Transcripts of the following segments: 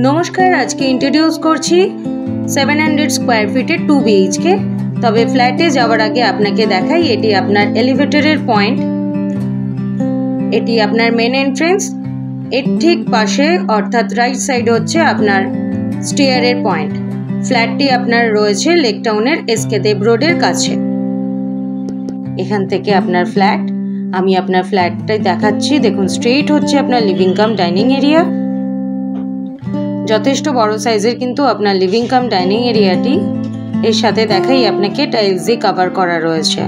नमस्कार आज के इंट्रोड्यूस करছি 700 स्क्वायर फिटे 2 BHK तबे फ्लैटे যাওয়ার আগে আপনাকে দেখাই এটি আপনার এলিভেটরের পয়েন্ট। এটি আপনার মেন এন্ট্রেন্স, এর ঠিক পাশে অর্থাৎ রাইট সাইডে হচ্ছে আপনার স্টেয়ারের পয়েন্ট। ফ্ল্যাটটি আপনার রয়েছে লেক টাউনের এসকে দেব রোডের কাছে। এখান থেকে আপনার ফ্ল্যাট, আমি আপনার ফ্ল্যাটটাই দেখাচ্ছি। দেখুন স্ট্রেট হচ্ছে আপনার লিভিং কাম ডাইনিং এরিয়া। যথেষ্ট বড় সাইজের কিন্তু আপনার লিভিং কাম ডাইনিং এরিয়াটি। এর সাথে দেখাই আপনাকে টাইলস দিয়ে কভার করা রয়েছে।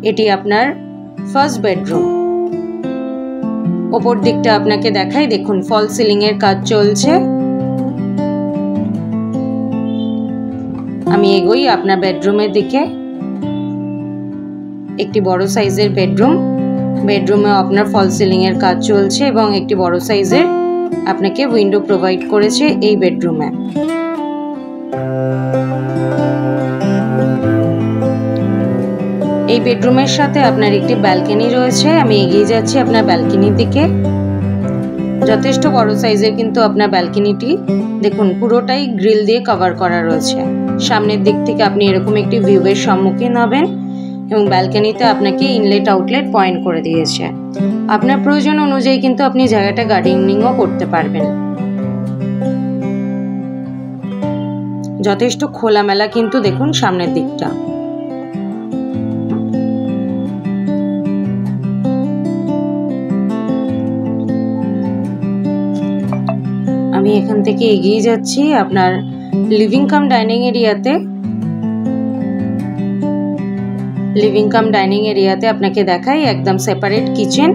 এটি আপনার ফার্স্ট বেডরুম। ওপর দিকটা আপনাকে দেখাই, দেখুন ফল সিলিং এর কাজ চলছে। আমি এগোই আপনার বেডরুমের দিকে। একটি বড় সাইজের বেডরুম, বেডরুমে আপনার ফল সিলিং এর কাজ চলছে এবং একটি বড় সাইজের আপনাকে উইন্ডো প্রোভাইড করেছে এই বেডরুমে। এই বেডরুমের সাথে আপনার একটি ব্যালকনি রয়েছে। আমি এগিয়ে যাচ্ছি আপনার ব্যালকনির দিকে। যথেষ্ট বড় সাইজের কিন্তু আপনার ব্যালকনিটি, দেখুন পুরোটাই গ্রিল দিয়ে কভার করা রয়েছে। সামনের দিক থেকে আপনি এরকম একটি ভিউয়ের সম্মুখীন হবেন এবং ব্যালকনিতে আপনাকে ইনলেট আউটলেট পয়েন্ট করে দিয়েছে। আপনার প্রয়োজন অনুযায়ী কিন্তু আপনি জায়গাটা গার্ডেনিংও করতে পারবেন। যথেষ্ট খোলামেলা কিন্তু দেখুন সামনের দিকটা। আমি এখান থেকে এগিয়ে যাচ্ছি আপনার লিভিং কাম ডাইনিং এরিয়াতে। লিভিং কাম ডাইনিং এরিয়াতে আপনাকে দেখাই একদম সেপারেট কিচেন,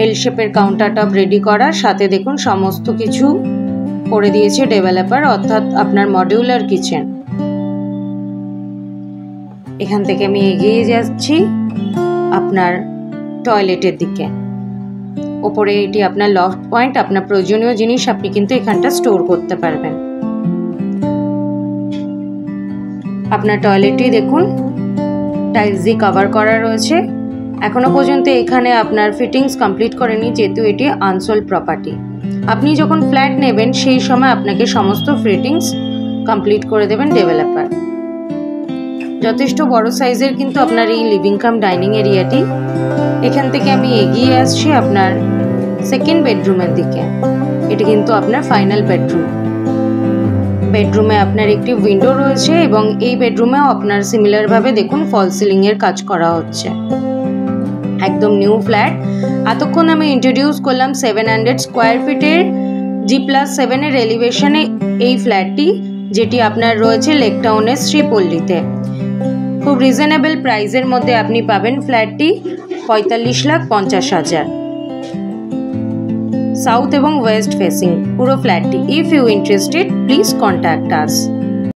এল শেপের কাউন্টার টপ রেডি করা, সাথে দেখুন সমস্ত কিছু করে দিয়েছে ডেভেলপার, অর্থাৎ আপনার মডিউলার কিচেন। এখান থেকে আমি এগিয়ে যাচ্ছি আপনার টয়লেটের দিকে। ওপরে এটি আপনার লফট পয়েন্ট, আপনার প্রয়োজনীয় জিনিস আপনি কিন্তু এখানটা স্টোর করতে পারবেন। আপনার টয়লেটটি দেখুন টাইলস দিয়ে কভার করা রয়েছে। এখনো পর্যন্ত এখানে আপনার ফিটিংস কমপ্লিট করেনি, যেহেতু এটি আনসোল্ড প্রপার্টি। আপনি যখন ফ্ল্যাট নেবেন সেই সময় আপনাকে সমস্ত ফিটিংস কমপ্লিট করে দেবেন ডেভেলপার। যথেষ্ট বড় সাইজের কিন্তু আপনার এই লিভিং কাম ডাইনিং এরিয়াটি। এখান থেকে আমি এগিয়ে আসছি আপনার সেকেন্ড বেডরুমের দিকে। এটি কিন্তু আপনার ফাইনাল বেডরুম। বেডরুমে আপনার একটি উইন্ডো রয়েছে এবং এই বেডরুমেও আপনার সিমিলার ভাবে দেখুন ফল সিলিং এর কাজ করা হচ্ছে। একদম নিউ ফ্ল্যাট। এতক্ষণ আমি ইন্ট্রোডিউস করলাম 700 স্কোয়ার ফিটের G+7 এর এলিভেশনে এই ফ্ল্যাটটি, যেটি আপনার রয়েছে লেক টাউনের শ্রীপল্লীতে। খুব রিজনেবল প্রাইসের মধ্যে আপনি পাবেন ফ্ল্যাটটি 45,50,000। সাউথ এবং ওয়েস্ট ফেসিং পুরো ফ্ল্যাটটি। If you interested please contact us.